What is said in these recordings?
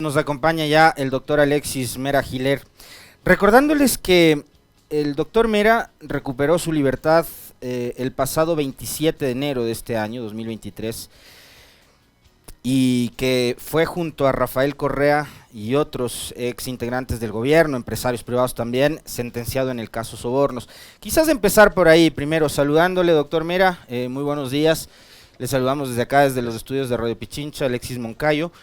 Nos acompaña ya el doctor Alexis Mera Giler, recordándoles que el doctor Mera recuperó su libertad el pasado 27 de enero de este año, 2023, y que fue junto a Rafael Correa y otros ex integrantes del gobierno, empresarios privados también, sentenciado en el caso Sobornos. Quizás empezar por ahí, primero saludándole, doctor Mera, muy buenos días. Le saludamos desde acá, desde los estudios de Radio Pichincha, Alexis Moncayo.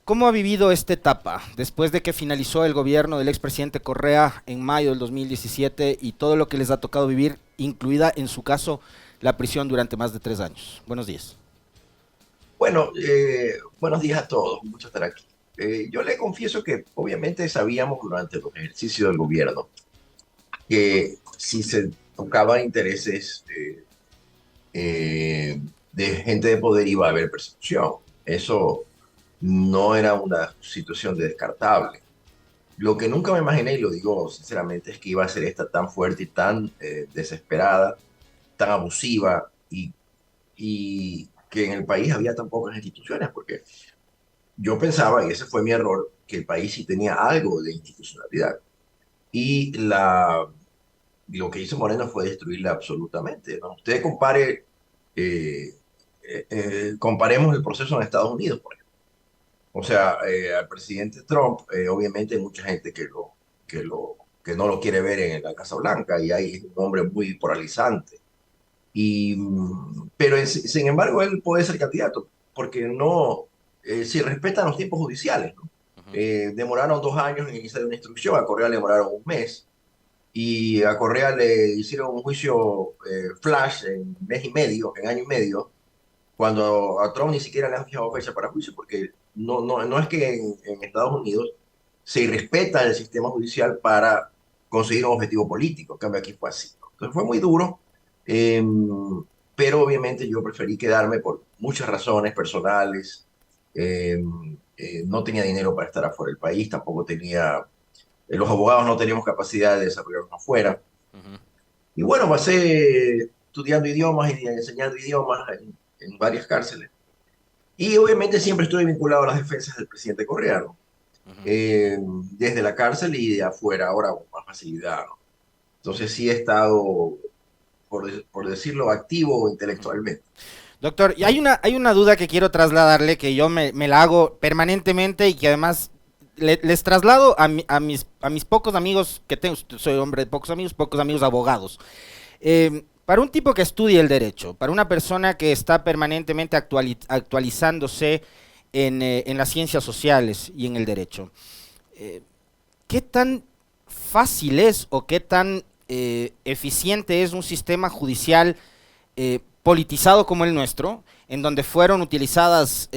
¿Cómo ha vivido esta etapa después de que finalizó el gobierno del expresidente Correa en mayo del 2017 y todo lo que les ha tocado vivir, incluida en su caso la prisión durante más de 3 años? Buenos días. Bueno, buenos días a todos, un gusto estar aquí. Yo le confieso que obviamente sabíamos durante los ejercicios del gobierno que si se tocaban intereses de gente de poder iba a haber persecución. Eso no era una situación descartable. Lo que nunca me imaginé, y lo digo sinceramente, es que iba a ser esta tan fuerte y tan desesperada, tan abusiva y que en el país había tan pocas instituciones, porque yo pensaba, y ese fue mi error, que el país sí tenía algo de institucionalidad. Y lo que hizo Moreno fue destruirla absolutamente, ¿no? Usted compare, eh, comparemos el proceso en Estados Unidos, por ejemplo. O sea, al presidente Trump, obviamente hay mucha gente que no lo quiere ver en la Casa Blanca y hay un hombre muy polarizante. Pero sin embargo, él puede ser candidato, porque no, si respetan los tiempos judiciales, ¿no? Demoraron 2 años en iniciar una instrucción, a Correa le demoraron un mes, y a Correa le hicieron un juicio flash en mes y medio, en año y medio, cuando a Trump ni siquiera le han fijado fecha para juicio, porque no es que en Estados Unidos se irrespeta el sistema judicial para conseguir un objetivo político. En cambio, aquí fue así, ¿no? Entonces fue muy duro, eh, pero obviamente yo preferí quedarme por muchas razones personales. Eh, no tenía dinero para estar afuera del país, tampoco tenía, los abogados no teníamos capacidad de desarrollarnos afuera. Uh-huh. Y bueno, pasé estudiando idiomas y enseñando idiomas en varias cárceles. Y obviamente siempre estoy vinculado a las defensas del presidente Correa, ¿no? Uh-huh. Desde la cárcel y de afuera, ahora con más facilidad, ¿no? Entonces sí he estado, por decirlo, activo Uh-huh. intelectualmente, Doctor, y ¿no? hay una duda que quiero trasladarle, que yo me la hago permanentemente y que además les traslado a mis pocos amigos que tengo. Soy hombre de pocos amigos abogados. Para un tipo que estudia el derecho, para una persona que está permanentemente actualizándose en las ciencias sociales y en el derecho, eh, ¿qué tan fácil es o qué tan eficiente es un sistema judicial politizado como el nuestro, en donde fueron utilizados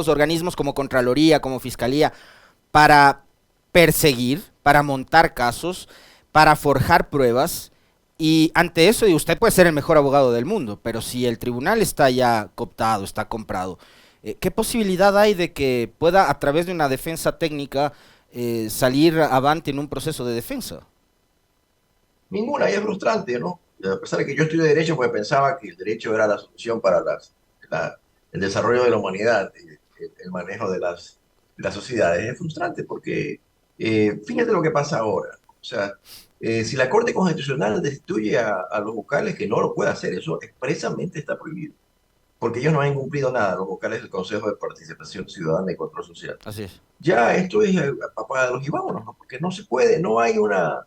organismos como Contraloría, como Fiscalía, para perseguir, para montar casos, para forjar pruebas? Y ante eso, y usted puede ser el mejor abogado del mundo, pero si el tribunal está ya cooptado, está comprado, ¿qué posibilidad hay de que pueda, a través de una defensa técnica, salir avante en un proceso de defensa? Ninguna, y es frustrante, ¿no? A pesar de que yo estudié Derecho, pues pensaba que el derecho era la solución para el desarrollo de la humanidad, el manejo de las sociedades. Es frustrante porque fíjate lo que pasa ahora. O sea, si la Corte Constitucional destituye a los vocales, que no lo puede hacer, eso expresamente está prohibido, porque ellos no han incumplido nada, los vocales del Consejo de Participación Ciudadana y Control Social. Así es. Ya esto es apagados y vámonos, ¿no? Porque no se puede, no hay una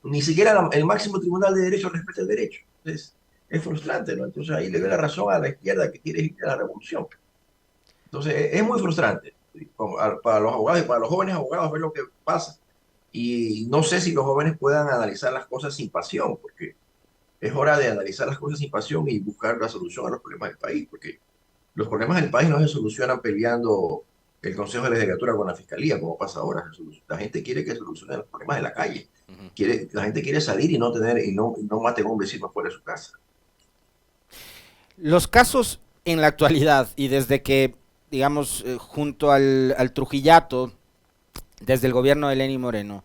ni siquiera el máximo tribunal de derecho respeta el derecho. Entonces, es frustrante, ¿no? Entonces ahí le doy la razón a la izquierda que quiere ir a la revolución. Entonces, es muy frustrante para los abogados y para los jóvenes abogados ver lo que pasa. Y no sé si los jóvenes puedan analizar las cosas sin pasión, porque es hora de analizar las cosas sin pasión y buscar la solución a los problemas del país, porque los problemas del país no se solucionan peleando el Consejo de Legislatura con la Fiscalía, como pasa ahora. La gente quiere que solucione los problemas de la calle. Ujú. La gente quiere salir y no tener y no maten a un vecino fuera de su casa. Los casos en la actualidad y desde que, digamos, junto al Trujillato, desde el gobierno de Lenín Moreno,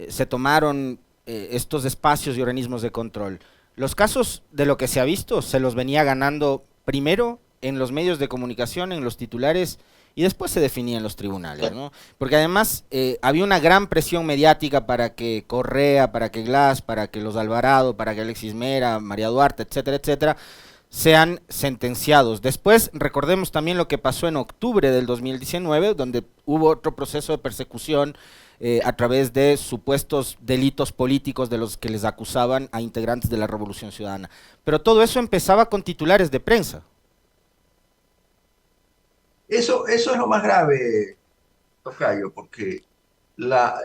se tomaron estos espacios y organismos de control. Los casos de lo que se ha visto se los venía ganando primero en los medios de comunicación, en los titulares, y después se definía en los tribunales, ¿no? Porque además había una gran presión mediática para que Correa, para que Glass, para que los Alvarado, para que Alexis Mera, María Duarte, etcétera, etcétera, sean sentenciados. Después recordemos también lo que pasó en octubre del 2019, donde hubo otro proceso de persecución a través de supuestos delitos políticos de los que les acusaban a integrantes de la Revolución Ciudadana. Pero todo eso empezaba con titulares de prensa. Eso es lo más grave, Tocayo, porque la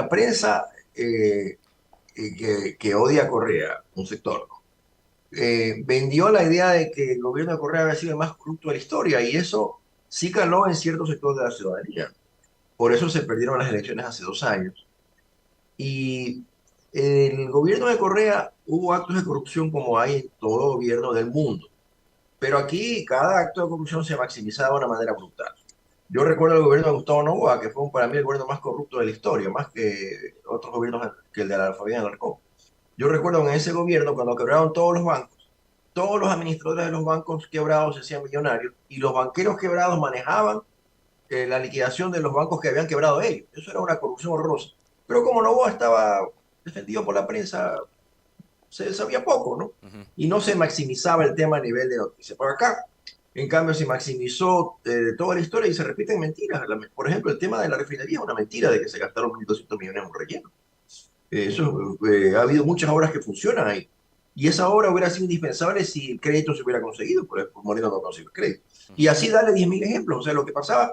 prensa que odia a Correa, un sector, ¿no? Vendió la idea de que el gobierno de Correa había sido el más corrupto de la historia y eso sí caló en ciertos sectores de la ciudadanía. Por eso se perdieron las elecciones hace 2 años. Y en el gobierno de Correa hubo actos de corrupción como hay en todo gobierno del mundo. Pero aquí cada acto de corrupción se maximizaba de una manera brutal. Yo recuerdo el gobierno de Gustavo Noboa, que fue para mí el gobierno más corrupto de la historia, más que otros gobiernos que el de la Fabián Alarcón. Yo recuerdo en ese gobierno cuando quebraron todos los bancos, todos los administradores de los bancos quebrados se hacían millonarios y los banqueros quebrados manejaban la liquidación de los bancos que habían quebrado ellos. Eso era una corrupción horrorosa. Pero como Noboa estaba defendido por la prensa, se sabía poco, ¿no? Y no se maximizaba el tema a nivel de noticias. Por acá, en cambio, se maximizó toda la historia y se repiten mentiras. Por ejemplo, el tema de la refinería es una mentira de que se gastaron 1.200 millones en un relleno. Ha habido muchas obras que funcionan ahí. Y esa obra hubiera sido indispensable si el crédito se hubiera conseguido, por Moreno no consiguió el crédito. Y así darle 10.000 ejemplos. O sea, lo que pasaba,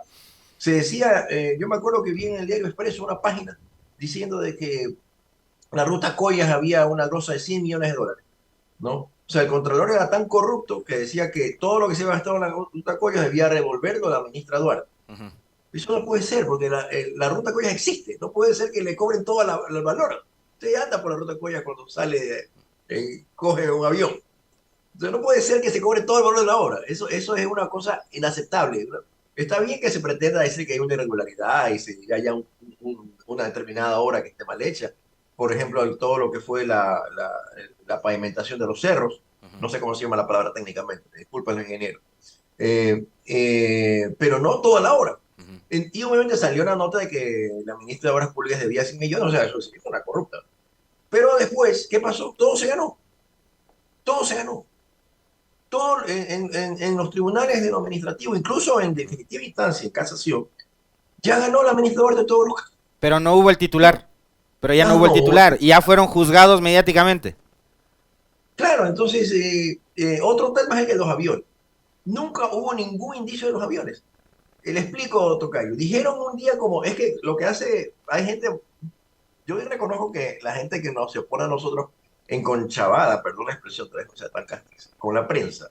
se decía, yo me acuerdo que vi en el diario Expreso una página diciendo de que la ruta Collas había una grosa de 100 millones de dólares, ¿no? O sea, el Contralor era tan corrupto que decía que todo lo que se había gastado en la ruta Collas debía revolverlo a la ministra Duarte. Eso no puede ser, porque la ruta Collas existe. No puede ser que le cobren todo el valor. Usted anda por la ruta Collas cuando sale, coge un avión. Entonces no puede ser que se cobre todo el valor de la obra. Eso es una cosa inaceptable, ¿no? Está bien que se pretenda decir que hay una irregularidad y que haya una determinada obra que esté mal hecha. Por ejemplo, todo lo que fue la pavimentación de los cerros. No sé cómo se llama la palabra técnicamente. Disculpa el ingeniero. Pero no toda la obra. Y obviamente salió una nota de que la ministra de Obras Públicas debía 100 millones, o sea, eso sí es una corrupta. Pero después, ¿qué pasó? Todo se ganó. Todo se ganó. Todo en los tribunales de lo administrativo, incluso en definitiva instancia, en casación, ya ganó la ministra Duarte de todos los casos. Pero no hubo el titular. Pero ya no hubo el titular. Y ya fueron juzgados mediáticamente. Claro, entonces, otro tema es el de los aviones. Nunca hubo ningún indicio de los aviones. Le explico, Tocayo. Dijeron un día como, es que lo que hace, hay gente, yo reconozco que la gente que nos se opone a nosotros enconchavada, perdón la expresión, no sea tan castiza, con la prensa,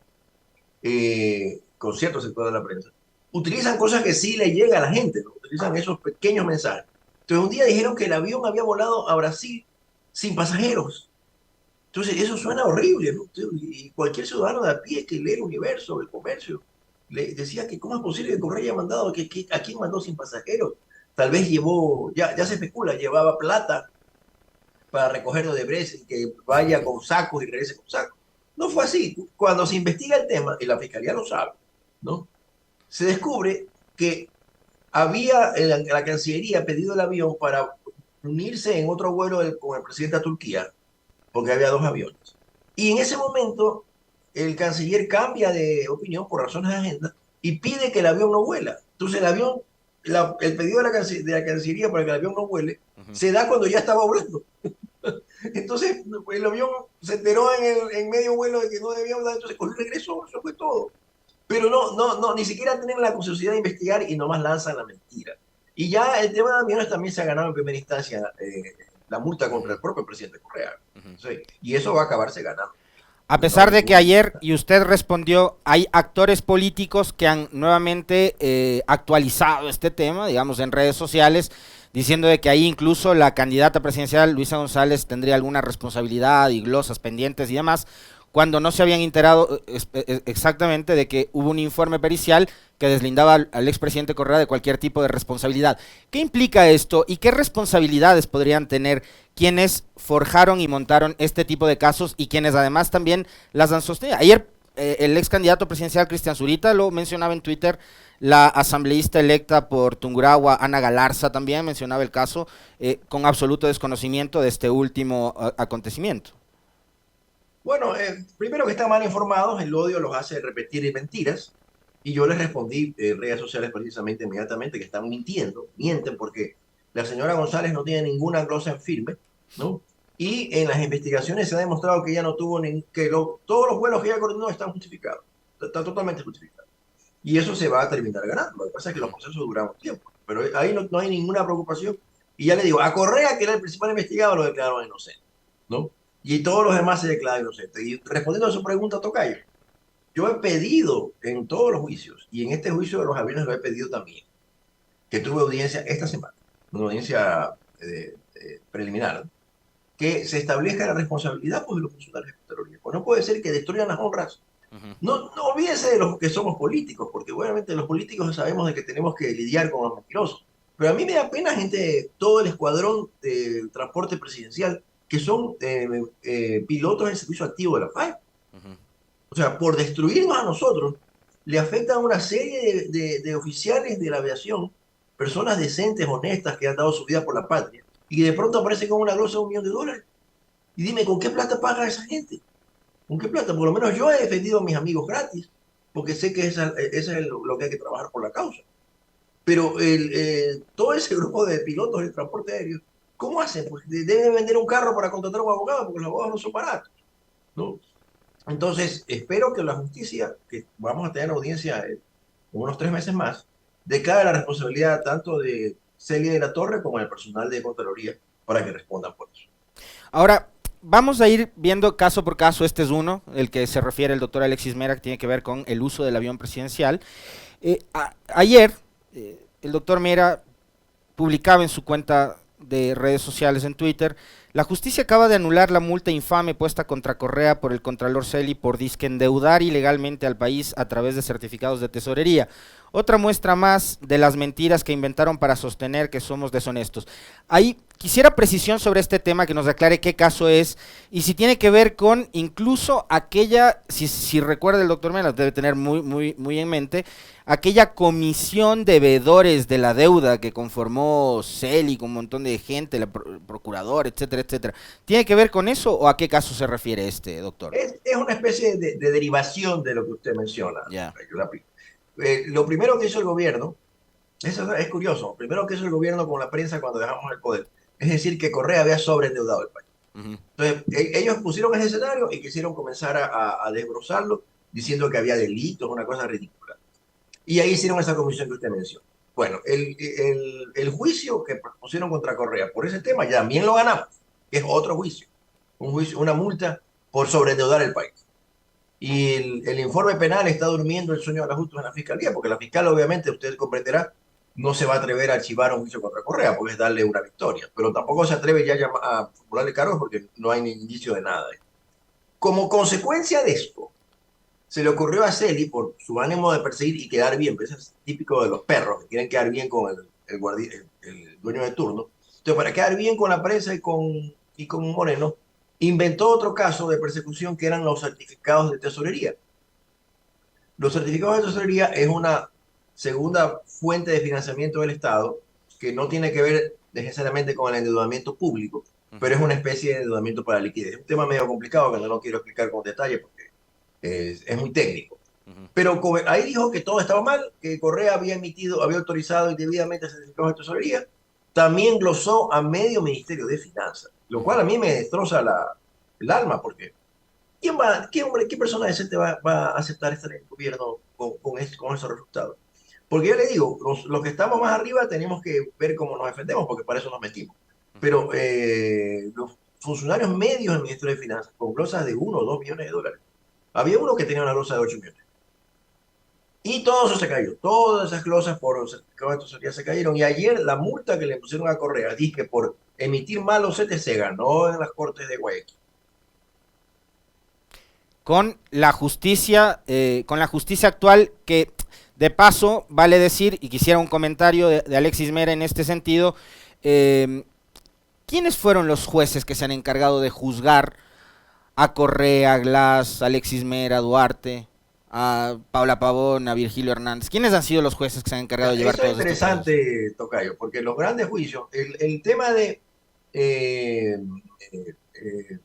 con ciertos sectores de la prensa, utilizan cosas que sí le llega a la gente, ¿no? Utilizan esos pequeños mensajes. Entonces un día dijeron que el avión había volado a Brasil sin pasajeros. Entonces eso suena horrible, ¿no? Y cualquier ciudadano de a pie que lee el Universo, el Comercio, le decía que cómo es posible que Correa haya mandado, a quién mandó sin pasajeros. Tal vez llevó, ya se especula, llevaba plata para recogerlo de Odebrecht y que vaya con sacos y regrese con sacos. No fue así. Cuando se investiga el tema, y la Fiscalía lo sabe, ¿no? Se descubre que había la Cancillería pedido el avión para unirse en otro vuelo con el presidente de Turquía, porque había 2 aviones. Y en ese momento, el canciller cambia de opinión por razones de agenda y pide que el avión no vuela. Entonces, el pedido de la Cancillería para que el avión no vuele se da cuando ya estaba volando. Entonces, el avión se enteró en medio vuelo de que no debía volar, entonces con el regreso, eso fue todo. Pero no, ni siquiera tienen la curiosidad de investigar y nomás lanzan la mentira. Y ya el tema de aviones también se ha ganado en primera instancia la multa contra el propio presidente Correa. Sí, y eso va a acabarse ganando. A pesar de que ayer, y usted respondió, hay actores políticos que han nuevamente actualizado este tema, digamos, en redes sociales, diciendo de que ahí incluso la candidata presidencial, Luisa González, tendría alguna responsabilidad y glosas pendientes y demás, cuando no se habían enterado exactamente de que hubo un informe pericial que deslindaba al expresidente Correa de cualquier tipo de responsabilidad. ¿Qué implica esto y qué responsabilidades podrían tener quienes forjaron y montaron este tipo de casos y quienes además también las han sostenido? Ayer el ex candidato presidencial Cristian Zurita lo mencionaba en Twitter, la asambleísta electa por Tungurahua, Ana Galarza, también mencionaba el caso, con absoluto desconocimiento de este último acontecimiento. Bueno, primero que están mal informados, el odio los hace repetir mentiras, y yo les respondí en redes sociales precisamente inmediatamente que están mintiendo, mienten porque la señora González no tiene ninguna glosa en firme, ¿no? Y en las investigaciones se ha demostrado que ella no tuvo todos los vuelos que ella coordinó están justificados, están totalmente justificados. Y eso se va a terminar ganando. Lo que pasa es que los procesos duran un tiempo, pero ahí no hay ninguna preocupación. Y ya le digo, a Correa, que era el principal investigado, lo declararon inocente, ¿no? Y todos los demás se declaran inocentes. Y respondiendo a su pregunta, Tocayo, yo he pedido en todos los juicios, y en este juicio de los aviones lo he pedido también, que tuve audiencia esta semana, una audiencia preliminar, que se establezca la responsabilidad pues, de los funcionarios de Contraloría. Pues no puede ser que destruyan las honras. No olvídense de los que somos políticos, porque obviamente los políticos sabemos de que tenemos que lidiar con los mentirosos. Pero a mí me da pena gente, todo el escuadrón de transporte presidencial, que son pilotos en servicio activo de la FAE. O sea, por destruirnos a nosotros, le afecta a una serie de oficiales de la aviación, personas decentes, honestas, que han dado su vida por la patria, y de pronto aparecen con una glosa de $1.000.000. Y dime, ¿con qué plata paga esa gente? ¿Con qué plata? Por lo menos yo he defendido a mis amigos gratis, porque sé que esa es lo que hay que trabajar por la causa. Pero todo ese grupo de pilotos de transporte aéreo, ¿cómo hacen? Pues deben vender un carro para contratar a un abogado, porque los abogados no son baratos, ¿no? Entonces, espero que la justicia, que vamos a tener audiencia en unos 3 meses más, declare la responsabilidad tanto de Celia de la Torre como del personal de Contraloría para que respondan por eso. Ahora, vamos a ir viendo caso por caso. Este es uno, el que se refiere el doctor Alexis Mera, que tiene que ver con el uso del avión presidencial. Ayer, el doctor Mera publicaba en su cuenta de redes sociales en Twitter: la justicia acaba de anular la multa infame puesta contra Correa por el contralor Celi por disque endeudar ilegalmente al país a través de certificados de tesorería. Otra muestra más de las mentiras que inventaron para sostener que somos deshonestos. Ahí quisiera precisión sobre este tema, que nos aclare qué caso es y si tiene que ver con incluso aquella, si recuerda el doctor Mera, debe tener muy en mente, aquella comisión de veedores de la deuda que conformó Celi con un montón de gente, el procurador, etcétera, etcétera. ¿Tiene que ver con eso o a qué caso se refiere este, doctor? Es una especie de derivación de lo que usted menciona. Ya. Lo primero que hizo el gobierno, eso es curioso, lo primero que hizo el gobierno con la prensa cuando dejamos el poder, es decir que Correa había sobreendeudado el país. Entonces, ellos pusieron ese escenario y quisieron comenzar a desbrozarlo diciendo que había delitos, una cosa ridícula. Y ahí hicieron esa comisión que usted mencionó. Bueno, el juicio que pusieron contra Correa por ese tema ya también lo ganamos, que es otro juicio, una multa por sobreendeudar el país. Y el informe penal está durmiendo el sueño de los justos en la fiscalía, porque la fiscal, obviamente, usted comprenderá, no se va a atrever a archivar un juicio contra Correa, porque es darle una victoria, pero tampoco se atreve ya a formularle cargos porque no hay ni indicio de nada. Como consecuencia de esto, se le ocurrió a Celi, por su ánimo de perseguir y quedar bien, pues eso es típico de los perros, que quieren quedar bien con el dueño de turno. Entonces, para quedar bien con la prensa y con Moreno, inventó otro caso de persecución que eran los certificados de tesorería. Los certificados de tesorería es una segunda fuente de financiamiento del Estado que no tiene que ver necesariamente con el endeudamiento público, pero es una especie de endeudamiento para liquidez. Es un tema medio complicado que no lo quiero explicar con detalle porque es muy técnico. Pero ahí dijo que todo estaba mal, que Correa había autorizado indebidamente certificados de tesorería. También glosó a medio Ministerio de Finanzas, lo cual a mí me destroza el alma, porque ¿qué persona decente va a aceptar estar en el gobierno con esos resultados? Porque yo le digo, los que estamos más arriba tenemos que ver cómo nos defendemos, porque para eso nos metimos. Pero los funcionarios medios del Ministerio de Finanzas, con glosas de 1 o 2 millones de dólares, había uno que tenía una glosa de 8 millones. Y todo eso se cayó. Todas esas glosas por los certificados de tesorería se cayeron. Y ayer la multa que le pusieron a Correa, dije, por emitir malos CETES, se ganó en las Cortes de Guayaquil. Con la justicia actual, que de paso vale decir, y quisiera un comentario de Alexis Mera en este sentido, ¿quiénes fueron los jueces que se han encargado de juzgar a Correa, a Glass, a Alexis Mera, Duarte, a Paula Pavón, a Virgilio Hernández? ¿Quiénes han sido los jueces que se han encargado de llevar Eso es todos estos casos? interesante, Tocayo, porque los grandes juicios, el tema eh,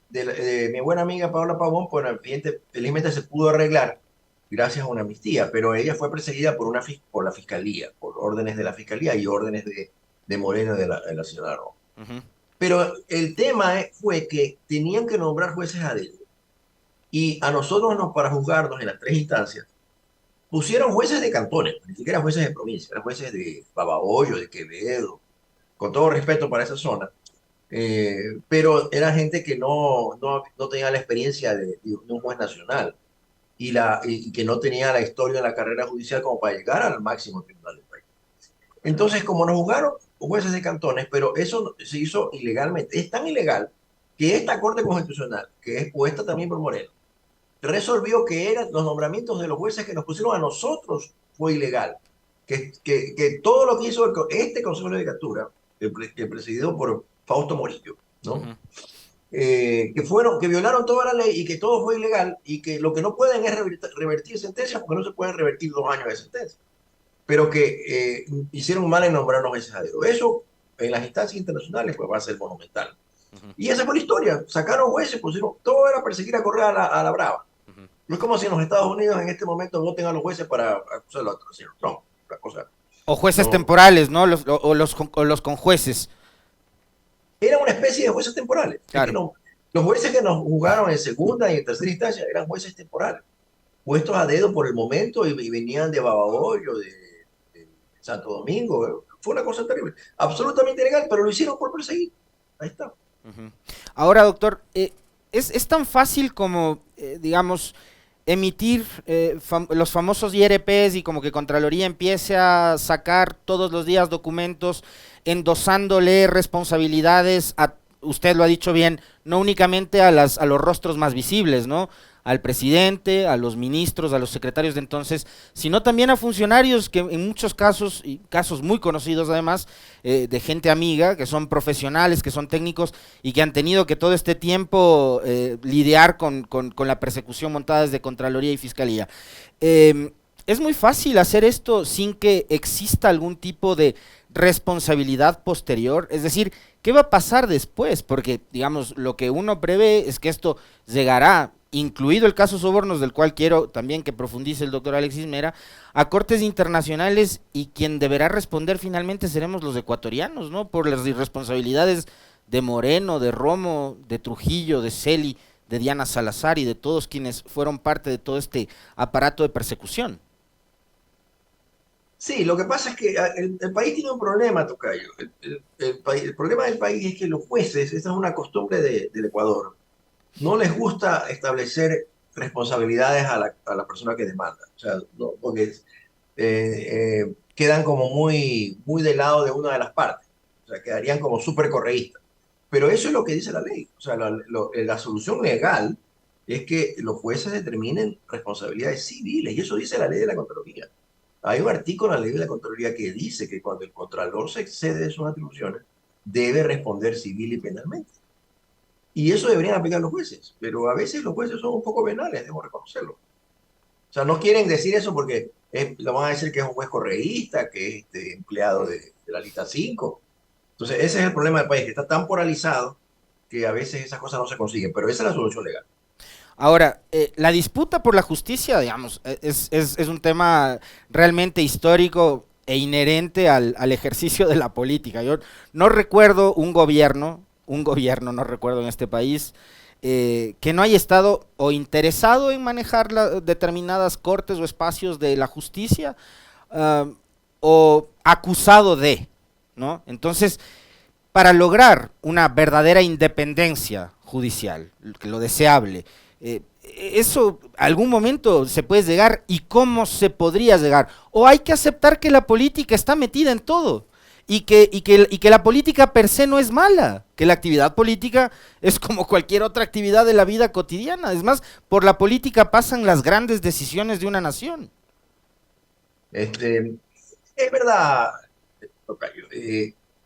de mi buena amiga Paola Pavón, pues felizmente se pudo arreglar gracias a una amnistía, pero ella fue perseguida por la fiscalía, por órdenes de la fiscalía y órdenes de Moreno de la señora Rojo. Ujú, Pero el tema fue que tenían que nombrar jueces a dedo. Y a nosotros, para juzgarnos en las tres instancias, pusieron jueces de cantones, ni siquiera jueces de provincia, eran jueces de Babahoyo, de Quevedo, con todo respeto para esa zona, pero era gente que no tenía la experiencia de un juez nacional y que no tenía la historia de la carrera judicial como para llegar al máximo tribunal del país. Entonces, como nos juzgaron jueces de cantones, pero eso se hizo ilegalmente, es tan ilegal que esta Corte Constitucional, que es puesta también por Moreno, resolvió que eran los nombramientos de los jueces que nos pusieron a nosotros fue ilegal. Que todo lo que hizo este Consejo de Judicatura, que presidido por Fausto Morillo, ¿no? ujú. Que violaron toda la ley y que todo fue ilegal y que lo que no pueden es revertir sentencias porque no se pueden revertir 2 años de sentencia, pero que hicieron mal en nombrar los jueces a dedo. Eso en las instancias internacionales pues va a ser monumental. Ujú, Y esa fue la historia. Sacaron jueces, pusieron, todo era perseguir a Correa a la brava. ujú. No es como si en los Estados Unidos en este momento voten a los jueces para acusarlo al señor Trump. La cosa, O jueces no. temporales, ¿no? O los conjueces. Era una especie de jueces temporales. Es que Claro. no, los jueces que nos jugaron en segunda y en tercera instancia eran jueces temporales, puestos a dedo por el momento y venían de Babahoyo, de Santo Domingo. Fue una cosa terrible. Absolutamente ilegal, pero lo hicieron por perseguir. Ahí está. Ujú. Ahora, doctor, es tan fácil como, digamos, emitir los famosos IRPs y como que Contraloría empiece a sacar todos los días documentos endosándole responsabilidades a, usted lo ha dicho bien, no únicamente a los rostros más visibles, ¿no? Al presidente, a los ministros, a los secretarios de entonces, sino también a funcionarios que en muchos casos, y casos muy conocidos además, de gente amiga, que son profesionales, que son técnicos y que han tenido que todo este tiempo lidiar con la persecución montada desde Contraloría y Fiscalía. Es muy fácil hacer esto sin que exista algún tipo de responsabilidad posterior, es decir, ¿qué va a pasar después? Porque, digamos, lo que uno prevé es que esto llegará, incluido el caso Sobornos, del cual quiero también que profundice el doctor Alexis Mera, a cortes internacionales y quien deberá responder finalmente seremos los ecuatorianos, ¿no? Por las irresponsabilidades de Moreno, de Romo, de Trujillo, de Celi, de Diana Salazar y de todos quienes fueron parte de todo este aparato de persecución. Sí, lo que pasa es que el país tiene un problema, Tocayo. El problema del país es que los jueces, esa es una costumbre del Ecuador, no les gusta establecer responsabilidades a la persona que demanda. O sea, porque quedan como muy del lado de una de las partes. O sea, quedarían como súper correístas. Pero eso es lo que dice la ley. O sea, la solución legal es que los jueces determinen responsabilidades civiles. Y eso dice la ley de la Contraloría. Hay un artículo en la ley de la Contraloría que dice que cuando el Contralor se excede de sus atribuciones, debe responder civil y penalmente. Y eso deberían aplicar los jueces, pero a veces los jueces son un poco venales, debo reconocerlo. O sea, no quieren decir eso porque lo van a decir que es un juez correísta, que es empleado de la lista 5. Entonces, ese es el problema del país, que está tan polarizado que a veces esas cosas no se consiguen, pero esa es la solución legal. Ahora, la disputa por la justicia, digamos, es un tema realmente histórico e inherente al ejercicio de la política. Yo no recuerdo un gobierno, no recuerdo en este país, que no haya estado o interesado en manejar determinadas cortes o espacios de la justicia, uh, o acusado de, ¿no? Entonces, para lograr una verdadera independencia judicial, lo deseable, eso algún momento se puede llegar y cómo se podría llegar. O hay que aceptar que la política está metida en todo y que la política per se no es mala, que la actividad política es como cualquier otra actividad de la vida cotidiana. Es más, por la política pasan las grandes decisiones de una nación. Este, es verdad, Tocayo,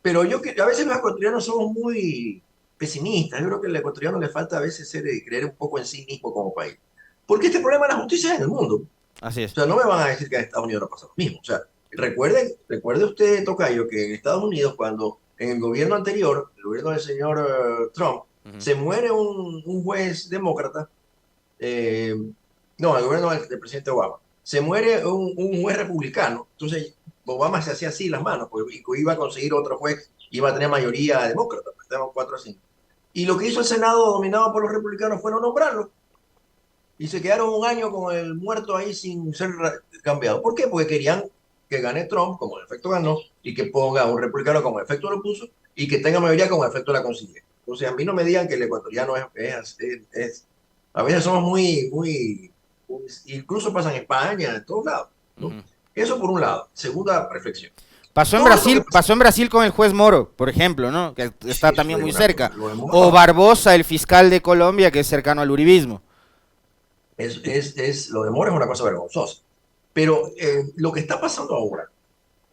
pero a veces los ecuatorianos somos muy, pesimistas. Yo creo que al ecuatoriano le falta a veces creer un poco en sí mismo como país. Porque este problema de la justicia es en el mundo. Así O es. sea, no me van a decir que en Estados Unidos no pasa lo mismo. O sea, recuerde usted, Tocayo, que en Estados Unidos, cuando en el gobierno anterior, el gobierno del señor Trump, Ujú. se muere un juez demócrata, eh, no, el gobierno del presidente Obama, se muere un juez republicano, entonces Obama se hacía así las manos, pues, y iba a conseguir otro juez, iba a tener mayoría demócrata, pues, estaban 4-5. Y lo que hizo el Senado, dominado por los republicanos, fue no nombrarlo y se quedaron un año con el muerto ahí sin ser cambiado. ¿Por qué? Porque querían que gane Trump, como en efecto ganó, y que ponga un republicano como en efecto lo puso, y que tenga mayoría como en efecto la consiguió. Entonces, a mí no me digan que el ecuatoriano a veces somos incluso pasa en España, en todos lados, ¿no? Ujú. Eso por un lado. Segunda reflexión. Todo esto que pasa, Pasó en Brasil con el juez Moro, por ejemplo, ¿no? Que está eso también es muy una cosa, cerca. lo O demora. Barbosa, el fiscal de Colombia, que es cercano al uribismo. Lo demora es una cosa vergonzosa. Pero lo que está pasando ahora,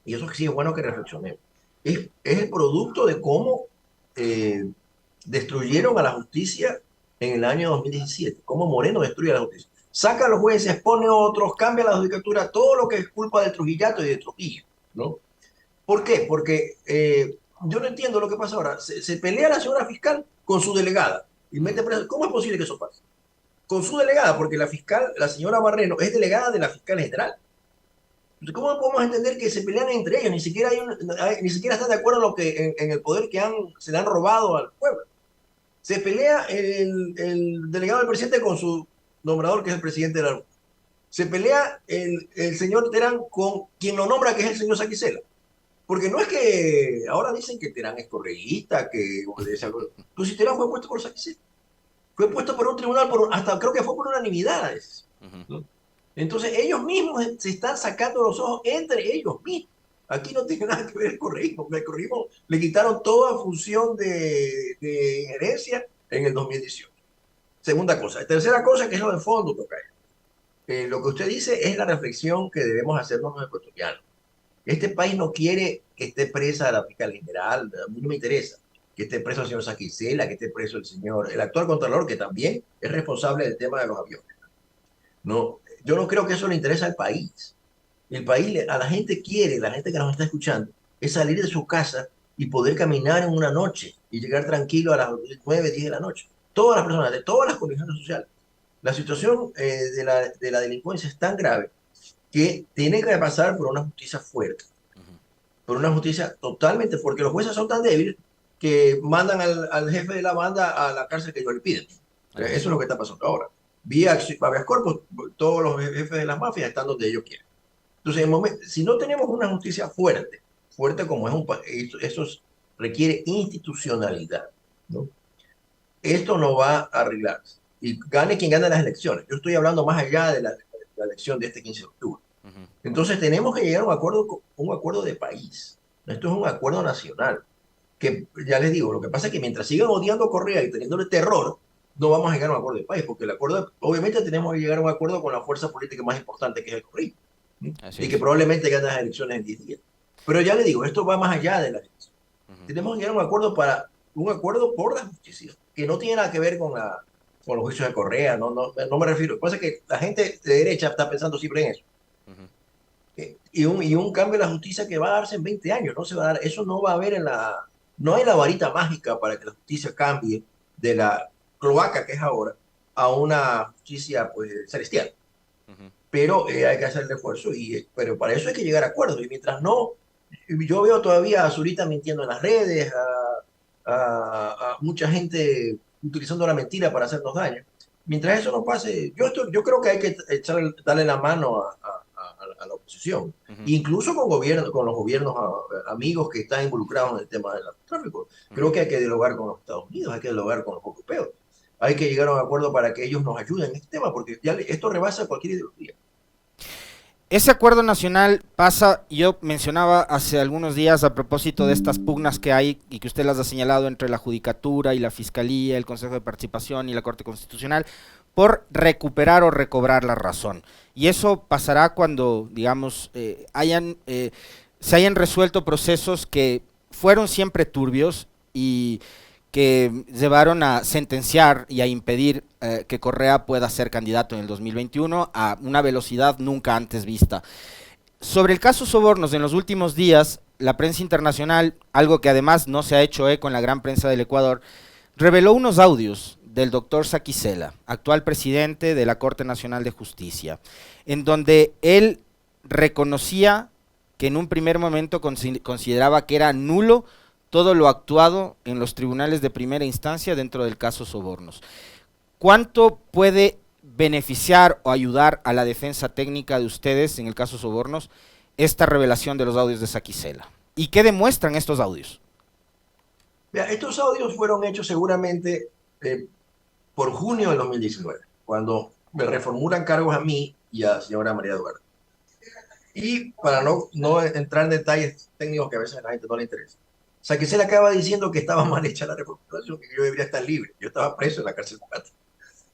y eso sí es bueno que reflexionemos, es el producto de cómo eh, destruyeron a la justicia en el año 2017, cómo Moreno destruye a la justicia. Saca a los jueces, pone otros, cambia la judicatura, todo lo que es culpa del Trujillato y de Trujillo, ¿no? ¿Por qué? Porque yo no entiendo lo que pasa ahora. Se pelea la señora fiscal con su delegada y Ujú. mete preso. ¿Cómo es posible que eso pase? Con su delegada, porque la fiscal, la señora Barreno, es delegada de la fiscal general. Entonces, ¿cómo podemos entender que se pelean entre ellos? Ni siquiera están de acuerdo en, en el poder que se le han robado al pueblo. Se pelea el delegado del presidente con su nombrador, que es el presidente de la República. Se pelea el señor Terán con quien lo nombra, que es el señor Saquicela. Porque no es que ahora dicen que Terán es correísta, que pues si Terán fue puesto por Saquicela, fue puesto por un tribunal, hasta creo que fue por unanimidades, Ujú. ¿no? Entonces ellos mismos se están sacando los ojos entre ellos mismos. Aquí no tiene nada que ver el correísmo. El correísmo le quitaron toda función de injerencia en el 2018. Segunda cosa. Tercera cosa, que es lo de fondo, Tocayo. Lo que usted dice es la reflexión que debemos hacernos los ecuatorianos. Este país no quiere que esté presa la fiscal general, a mí no me interesa que esté preso el señor Saquicela, que esté preso el actual contralor, que también es responsable del tema de los aviones. No, yo no creo que eso le interesa al país. El país, a la gente quiere, la gente que nos está escuchando, es salir de su casa y poder caminar en una noche y llegar tranquilo a las 9, 10 de la noche. Todas las personas, de todas las condiciones sociales. La situación de la delincuencia es tan grave que tiene que pasar por una justicia fuerte, Ujú. por una justicia totalmente, porque los jueces son tan débiles que mandan al jefe de la banda a la cárcel que ellos le piden. Eso Así es es. lo que está pasando ahora. Vía habeas corpus, todos los jefes de las mafias están donde ellos quieren. Entonces, si no tenemos una justicia fuerte, fuerte como es un país, eso requiere institucionalidad, ¿no? Esto no va a arreglarse. Y gane quien gane las elecciones. Yo estoy hablando más allá de la elección de este 15 de octubre. Ujú. Entonces tenemos que llegar a un acuerdo de país. Esto es un acuerdo nacional. Que ya les digo, lo que pasa es que mientras sigan odiando a Correa y teniéndole terror, no vamos a llegar a un acuerdo de país, porque obviamente tenemos que llegar a un acuerdo con la fuerza política más importante que es el correísmo, ¿sí? Así Y que es. probablemente gane las elecciones en 10 días. Pero ya le digo, esto va más allá de las elecciones. Ujú. Tenemos que llegar a un acuerdo por la justicia, que no tiene nada que ver con los juicios de Correa, no me refiero. Lo que pasa es que la gente de derecha está pensando siempre en eso. Ujú. Y un cambio de la justicia que va a darse en 20 años, no se va a dar, eso no va a haber no hay la varita mágica para que la justicia cambie de la cloaca que es ahora a una justicia pues celestial. Ujú. Pero hay que hacer el esfuerzo, pero para eso hay que llegar a acuerdos. Y mientras no, yo veo todavía a Zurita mintiendo en las redes, a mucha gente utilizando la mentira para hacernos daño. Mientras eso no pase, yo creo que hay que darle la mano a la oposición, Ujú. incluso con los gobiernos amigos que están involucrados en el tema del narcotráfico. Creo Ujú. que hay que dialogar con los Estados Unidos, hay que dialogar con los europeos, hay que llegar a un acuerdo para que ellos nos ayuden en este tema, porque ya esto rebasa cualquier ideología. Ese acuerdo nacional pasa, yo mencionaba hace algunos días a propósito de estas pugnas que hay y que usted las ha señalado entre la Judicatura y la Fiscalía, el Consejo de Participación y la Corte Constitucional, por recuperar o recobrar la razón. Y eso pasará cuando, digamos, se hayan resuelto procesos que fueron siempre turbios y que llevaron a sentenciar y a impedir que Correa pueda ser candidato en el 2021 a una velocidad nunca antes vista. Sobre el caso Sobornos, en los últimos días, la prensa internacional, algo que además no se ha hecho eco en la gran prensa del Ecuador, reveló unos audios del doctor Saquicela, actual presidente de la Corte Nacional de Justicia, en donde él reconocía que en un primer momento consideraba que era nulo todo lo actuado en los tribunales de primera instancia dentro del caso Sobornos. ¿Cuánto puede beneficiar o ayudar a la defensa técnica de ustedes en el caso Sobornos esta revelación de los audios de Saquicela? ¿Y qué demuestran estos audios? Mira, estos audios fueron hechos seguramente por junio del 2019, cuando me reformulan cargos a mí y a la señora María Eduardo. Y para no entrar en detalles técnicos que a veces a la gente no le interesa, Saquicela acaba diciendo que estaba mal hecha la reformulación, que yo debería estar libre. Yo estaba preso en la cárcel Pucata.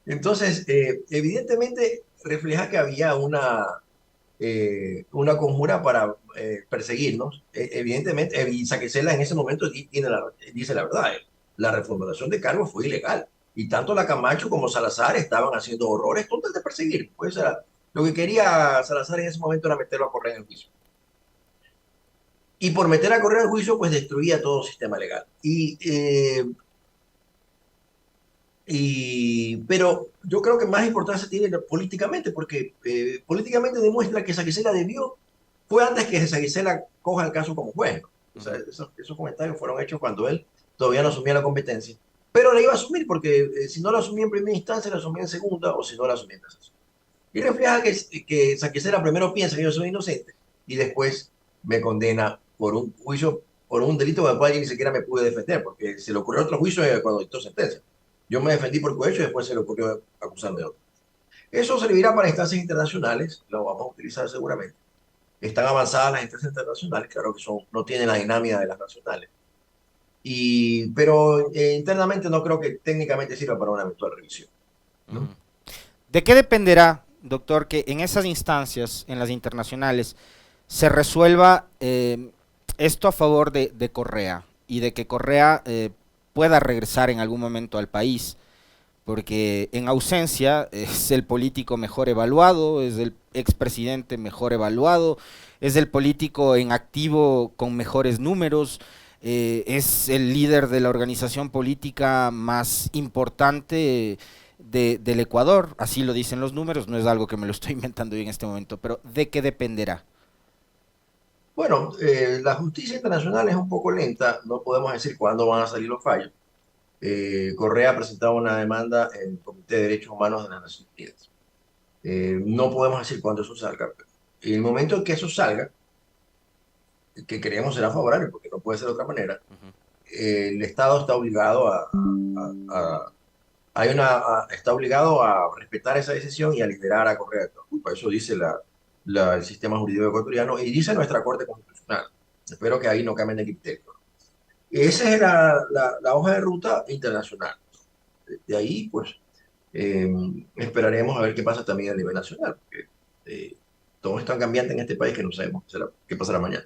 Entonces, evidentemente refleja que había una conjura para perseguirnos. Evidentemente, y Saquicela en ese momento dice la verdad. La reformulación de cargos fue ilegal. Y tanto la Camacho como Salazar estaban haciendo horrores tontos de perseguir. Pues lo que quería Salazar en ese momento era meterlo a correr en el juicio. Y por meter a correr el juicio, pues destruía todo sistema legal. Pero yo creo que más importancia tiene políticamente, porque políticamente demuestra que Saquicela fue antes que Saquicela coja el caso como juez, ¿no? O sea, esos comentarios fueron hechos cuando él todavía no asumía la competencia. Pero la iba a asumir, porque si no la asumía en primera instancia, la asumía en segunda, o si no la asumía en casación. Y refleja que Saquicela primero piensa que yo soy inocente y después me condena por un juicio, por un delito por el cual yo ni siquiera me pude defender, porque se le ocurrió otro juicio cuando dictó sentencia. Yo me defendí por cohecho y después se le ocurrió acusarme de otro. Eso servirá para instancias internacionales, lo vamos a utilizar seguramente. Están avanzadas las instancias internacionales, claro que no tienen la dinámica de las nacionales. Pero internamente no creo que técnicamente sirva para una eventual revisión, ¿no? ¿De qué dependerá, doctor, que en esas instancias, en las internacionales, se resuelva esto a favor de Correa y de que Correa pueda regresar en algún momento al país? Porque en ausencia es el político mejor evaluado, es el expresidente mejor evaluado, es el político en activo con mejores números, es el líder de la organización política más importante del Ecuador, así lo dicen los números, no es algo que me lo estoy inventando yo en este momento, pero ¿de qué dependerá? Bueno, la justicia internacional es un poco lenta, no podemos decir cuándo van a salir los fallos. Correa ha presentado una demanda en el Comité de Derechos Humanos de las Naciones Unidas. No podemos decir cuándo eso salga. En el momento en que eso salga, que creemos será favorable, porque no puede ser de otra manera, el Estado está obligado está obligado a respetar esa decisión y a liberar a Correa de toda culpa. Eso dice el sistema jurídico ecuatoriano y dice nuestra Corte Constitucional. Espero que ahí no cambien de criterio. Esa es la hoja de ruta internacional. De ahí, pues, esperaremos a ver qué pasa también a nivel nacional, porque todo es tan cambiante en este país que no sabemos qué pasará mañana.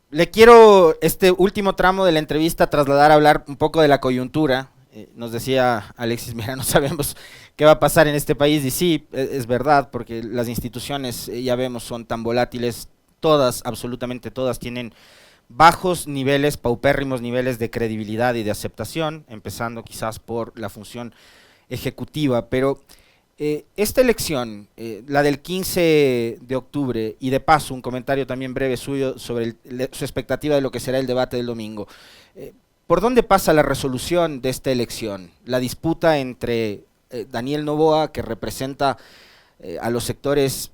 Le quiero este último tramo de la entrevista trasladar a hablar un poco de la coyuntura. Nos decía Alexis, mira, no sabemos qué va a pasar en este país, y sí, es verdad, porque las instituciones, ya vemos, son tan volátiles, todas, absolutamente todas, tienen bajos niveles, paupérrimos niveles de credibilidad y de aceptación, empezando quizás por la función ejecutiva, pero esta elección, la del 15 de octubre, y de paso un comentario también breve suyo sobre su expectativa de lo que será el debate del domingo, ¿por dónde pasa la resolución de esta elección? La disputa entre Daniel Noboa, que representa a los sectores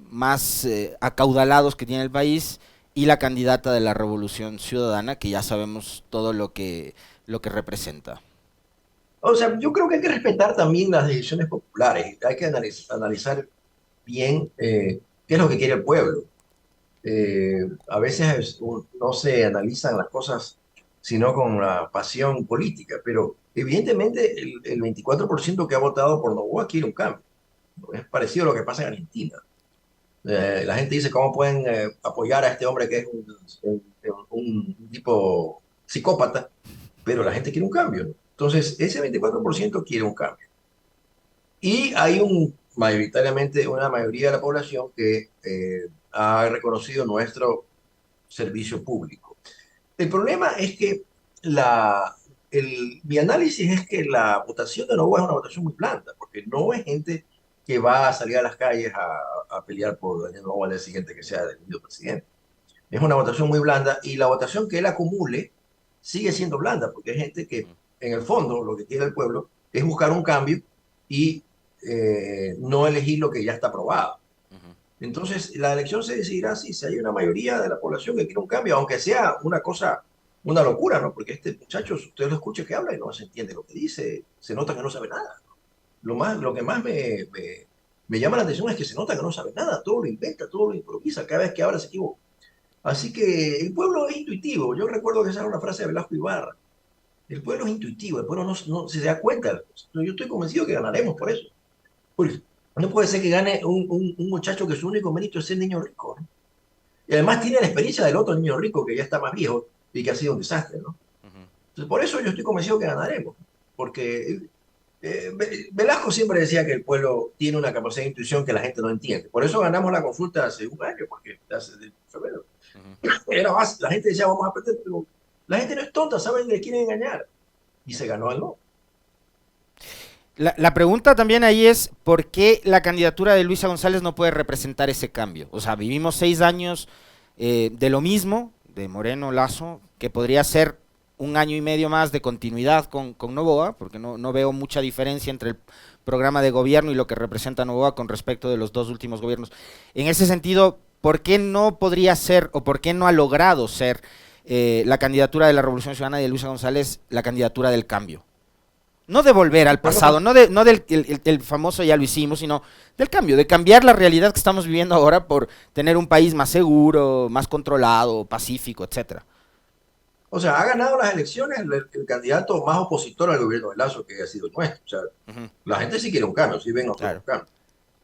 más acaudalados que tiene el país, y la candidata de la Revolución Ciudadana, que ya sabemos todo lo que representa. O sea, yo creo que hay que respetar también las decisiones populares. Hay que analizar bien qué es lo que quiere el pueblo. A veces no se analizan las cosas sino con la pasión política, pero evidentemente el 24% que ha votado por Noboa quiere un cambio. Es parecido a lo que pasa en Argentina. La gente dice cómo pueden apoyar a este hombre que es un tipo psicópata, pero la gente quiere un cambio, ¿no? Entonces, ese 24% quiere un cambio. Y hay mayoritariamente una mayoría de la población que ha reconocido nuestro servicio público. El problema es que mi análisis es que la votación de Novoa es una votación muy blanda, porque no es gente que va a salir a las calles a pelear por Daniel Novoa al día siguiente que sea elegido presidente. Es una votación muy blanda y la votación que él acumule sigue siendo blanda, porque hay gente que en el fondo lo que quiere el pueblo es buscar un cambio y no elegir lo que ya está aprobado. Ujú. Entonces, la elección se decidirá si hay una mayoría de la población que quiere un cambio, aunque sea una cosa, una locura, ¿no? Porque este muchacho, usted lo escucha que habla y no se entiende lo que dice, se nota que no sabe nada. Lo que más me llama la atención es que se nota que no sabe nada, todo lo inventa, todo lo improvisa, cada vez que habla se equivoca. Así que el pueblo es intuitivo. Yo recuerdo que esa era una frase de Velasco Ibarra. El pueblo es intuitivo, el pueblo no se da cuenta de las cosas. Yo estoy convencido que ganaremos por eso. Porque no puede ser que gane un muchacho que su único mérito es ser niño rico, ¿no? Y además tiene la experiencia del otro niño rico que ya está más viejo y que ha sido un desastre, ¿no? Ujú. Entonces, por eso yo estoy convencido que ganaremos. Porque Velasco siempre decía que el pueblo tiene una capacidad de intuición que la gente no entiende. Por eso ganamos la consulta hace un año, porque hace de febrero. Ujú. Era básico. La gente decía, vamos a perder, pero la gente no es tonta, saben que le quieren engañar. Y se ganó el no. La pregunta también ahí es, ¿por qué la candidatura de Luisa González no puede representar ese cambio? O sea, vivimos 6 años de lo mismo, de Moreno Lazo, que podría ser un año y medio más de continuidad con Novoa, porque no veo mucha diferencia entre el programa de gobierno y lo que representa Novoa con respecto de los dos últimos gobiernos. En ese sentido, ¿por qué no podría ser o por qué no ha logrado ser la candidatura de la Revolución Ciudadana de Luisa González la candidatura del cambio? No de volver al Bueno, pasado, no del el famoso ya lo hicimos, sino del cambio, de cambiar la realidad que estamos viviendo ahora por tener un país más seguro, más controlado, pacífico, etcétera. o sea, ha ganado las elecciones el candidato más opositor al gobierno de Lazo que ha sido nuestro. O sea, Ujú. la gente sí quiere un cambio, sí ven nosotros un Claro. cambio.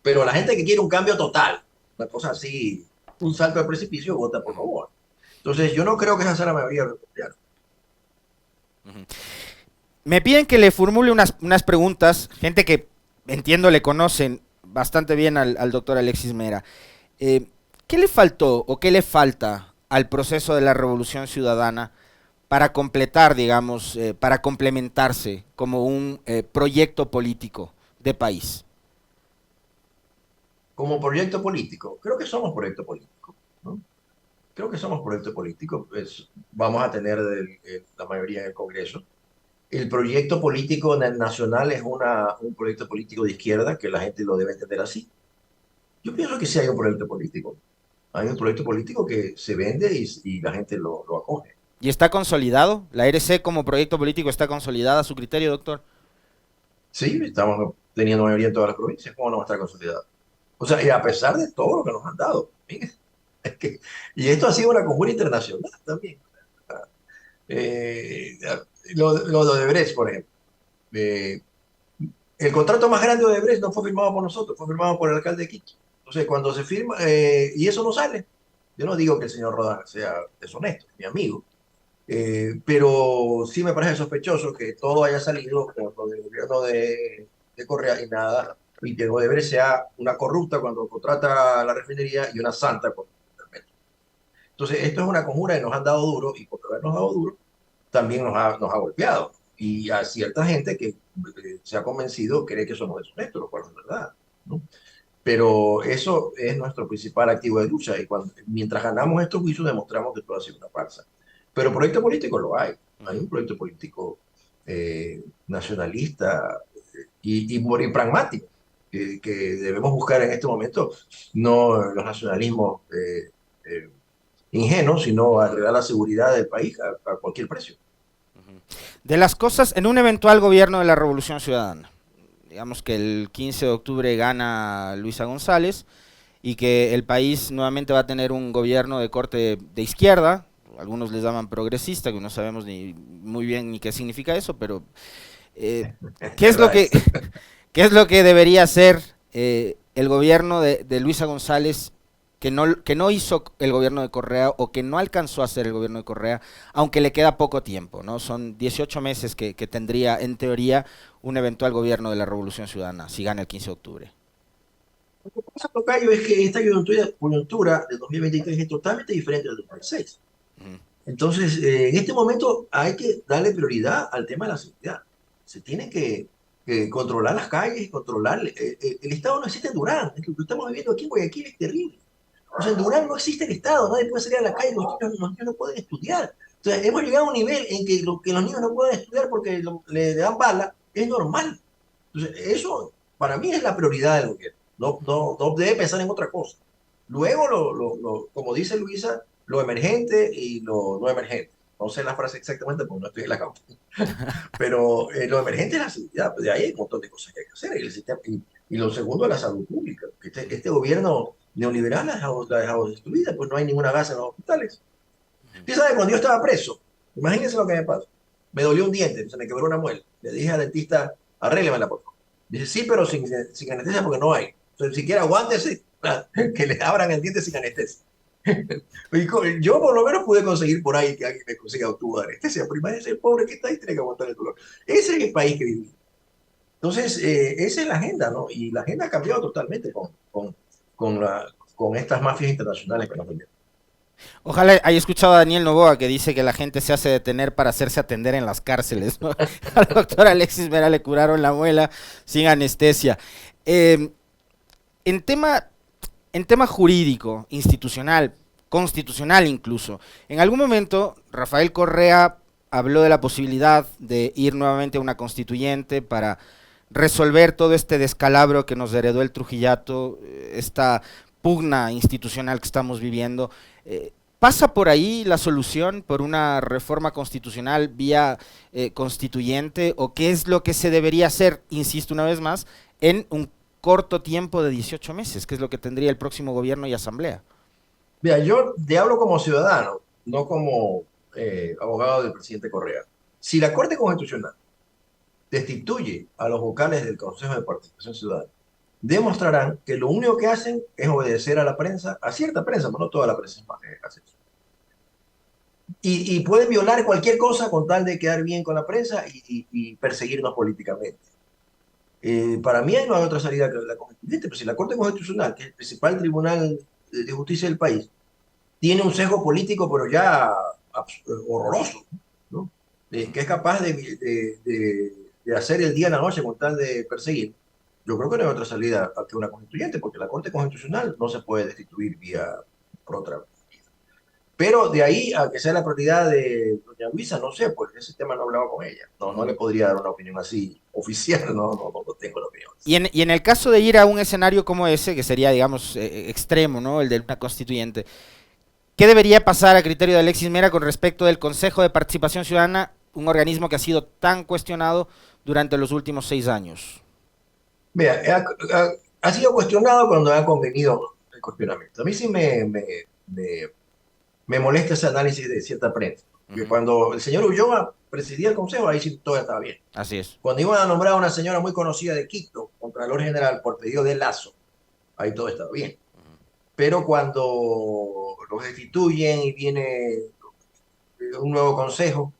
Pero la gente que quiere un cambio total, una cosa así, un salto al precipicio, vota por Novoa. Entonces, yo no creo que esa sea la mayoría de los colombianos. Ujú. Me piden que le formule unas preguntas, gente que entiendo le conocen bastante bien al doctor Alexis Mera. Eh, ¿Qué le faltó o qué le falta al proceso de la Revolución Ciudadana para completar, digamos, para complementarse como un proyecto político de país? Como proyecto político, creo que somos proyecto político, ¿no? Creo que somos proyecto político, pues vamos a tener la mayoría en el Congreso. El proyecto político nacional es un proyecto político de izquierda que la gente lo debe entender así. Yo pienso que sí hay un proyecto político. Hay un proyecto político que se vende y la gente lo acoge. ¿Y está consolidado? ¿La RC como proyecto político está consolidada a su criterio, doctor? Sí, estamos teniendo mayoría en todas las provincias. ¿Cómo no va a estar consolidado? O sea, y a pesar de todo lo que nos han dado. Mire, y esto ha sido una conjura internacional también. Eh, lo de Odebrecht, por ejemplo. Eh, el contrato más grande de Odebrecht no fue firmado por nosotros, fue firmado por el alcalde de Quito. Entonces, cuando se firma, y eso no sale. Yo no digo que el señor Rodas sea deshonesto, es mi amigo, pero sí me parece sospechoso que todo haya salido con lo del gobierno de Correa y nada, y que Odebrecht sea una corrupta cuando contrata la refinería y una santa cuando contrata el metro. Entonces, esto es una conjura y nos han dado duro, y por habernos dado duro, también nos ha golpeado. Y a cierta gente que se ha convencido cree que somos deshonestos, lo cual no es verdad, ¿no? Pero eso es nuestro principal activo de lucha y mientras ganamos estos juicios demostramos que todo ha sido una farsa. Pero proyecto político lo hay. Hay Ujú. un proyecto político nacionalista y pragmático que debemos buscar en este momento, no los nacionalismos eh, ingenuos, sino agregar la seguridad del país a cualquier precio. De las cosas, en un eventual gobierno de la Revolución Ciudadana, digamos que el 15 de octubre gana Luisa González y que el país nuevamente va a tener un gobierno de corte de izquierda, algunos les llaman progresista, que no sabemos ni muy bien ni qué significa eso, pero eh, Es ¿qué es lo verdad que eso. qué es lo que debería hacer el gobierno de Luisa González que no hizo el gobierno de Correa o que no alcanzó a hacer el gobierno de Correa, aunque le queda poco tiempo, ¿no? Son 18 meses que tendría, en teoría, un eventual gobierno de la Revolución Ciudadana, si gana el 15 de octubre. Lo que pasa, Tocayo, es que esta coyuntura de 2023 es totalmente diferente del 2006. Ujú. Entonces, en este momento hay que darle prioridad al tema de la seguridad. Se tiene que controlar las calles, controlar. El Estado no existe en Durán. Lo que estamos viviendo aquí en Guayaquil es terrible. O sea, en Durán no existe el Estado. Nadie puede salir a la calle, los niños no pueden estudiar. Entonces, hemos llegado a un nivel en que los niños no pueden estudiar porque le dan bala. Es normal. Entonces, eso para mí es la prioridad del gobierno. No debe pensar en otra cosa. Luego, como dice Luisa, lo emergente y lo no emergente. No sé la frase exactamente porque no estoy en la campaña. Pero lo emergente es la seguridad. Pues de ahí hay un montón de cosas que hay que hacer. Y lo segundo es la salud pública. Este gobierno neoliberal la ha dejado destruida, pues no hay ninguna gasa en los hospitales. Usted sabe, cuando yo estaba preso, imagínense lo que me pasó. Me dolió un diente, se me quebró una muela. Le dije al dentista, arréglemela, por favor. Dice, sí, pero sin anestesia porque no hay. Entonces, siquiera aguántese que le abran el diente sin anestesia. Yo por lo menos pude conseguir por ahí que alguien me consiga tubo de anestesia, pero imagínese el pobre que está ahí tiene que aguantar el dolor. Ese es el país que vivimos. Entonces, esa es la agenda, ¿no? Y la agenda ha cambiado totalmente con, con estas mafias internacionales que nos vienen. Ojalá haya escuchado a Daniel Noboa que dice que la gente se hace detener para hacerse atender en las cárceles, ¿no? Al doctor Alexis Mera le curaron la muela sin anestesia. Eh, en tema En tema jurídico, institucional, constitucional incluso, en algún momento Rafael Correa habló de la posibilidad de ir nuevamente a una constituyente para resolver todo este descalabro que nos heredó el Trujillato, esta pugna institucional que estamos viviendo. ¿Pasa por ahí la solución, por una reforma constitucional vía constituyente, o qué es lo que se debería hacer, insisto una vez más, en un corto tiempo de 18 meses, que es lo que tendría el próximo gobierno y asamblea? Mira, yo te hablo como ciudadano, no como abogado del presidente Correa. Si la Corte Constitucional destituye a los vocales del Consejo de Participación Ciudadana, demostrarán que lo único que hacen es obedecer a la prensa, a cierta prensa, pero no toda la prensa hace eso. Y pueden violar cualquier cosa con tal de quedar bien con la prensa y perseguirnos políticamente. Para mí no hay otra salida que la constituyente, pero si la Corte Constitucional, que es el principal tribunal de justicia del país, tiene un sesgo político, pero ya horroroso, ¿no? Que es capaz de hacer el día a la noche con tal de perseguir. Yo creo que no hay otra salida que una constituyente, porque la Corte Constitucional no se puede destituir por otra vía. Pero de ahí a que sea la prioridad de doña Luisa, no sé, porque ese tema no he hablado con ella. No le podría dar una opinión así oficial, no tengo la opinión. Y en el caso de ir a un escenario como ese, que sería, digamos, extremo, ¿no? El de una constituyente, ¿qué debería pasar a criterio de Alexis Mera con respecto del Consejo de Participación Ciudadana, un organismo que ha sido tan cuestionado durante los últimos 6 años? Mira, ha sido cuestionado cuando ha convenido el cuestionamiento. A mí sí me, me molesta ese análisis de cierta prensa. Que Ujú. cuando el señor Ulloa presidía el consejo, ahí sí todo estaba bien. Así es. Cuando iban a nombrar a una señora muy conocida de Quito, Contralor General, por pedido de Lazo, ahí todo estaba bien. Pero cuando los destituyen y viene un nuevo consejo,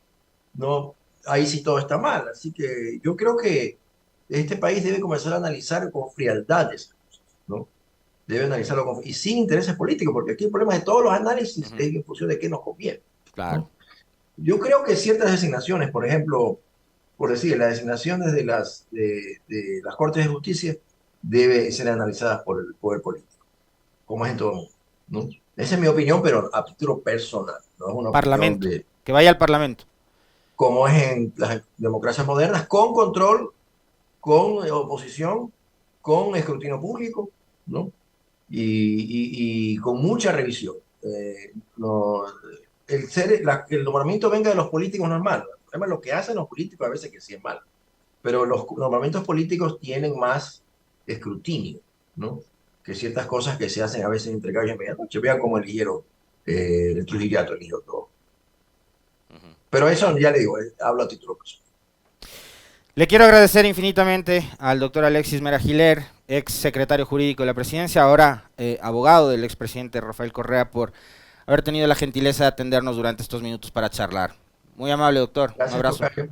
¿no? Ahí sí todo está mal. Así que yo creo que este país debe comenzar a analizar con frialdad esas cosas, ¿no? Debe analizarlo y sin intereses políticos, porque aquí el problema de todos los análisis Ujú. es en función de qué nos conviene, Claro. ¿no? Yo creo que ciertas designaciones, por ejemplo, por decir, las designaciones de las Cortes de Justicia deben ser analizadas por el poder político, como es en todo el mundo, ¿no? Esa es mi opinión, pero a título personal, no es una opinión Parlamento. de Que vaya al Parlamento. cómo es en las democracias modernas, con control, con oposición, con escrutinio público, ¿no? Y con mucha revisión. No, el nombramiento venga de los políticos normal. El problema es lo que hacen los políticos a veces que sí es mal. Pero los nombramientos políticos tienen más escrutinio, ¿no? Que ciertas cosas que se hacen a veces entre gallo y medianoche. Vean cómo eligieron el Trujillato, eligió todo. Ujú. Pero eso ya le digo, hablo a título personal. Le quiero agradecer infinitamente al doctor Alexis Mera Giler, ex secretario jurídico de la presidencia, ahora abogado del expresidente Rafael Correa, por haber tenido la gentileza de atendernos durante estos minutos para charlar. Muy amable, doctor. Un Gracias, abrazo. tocayo.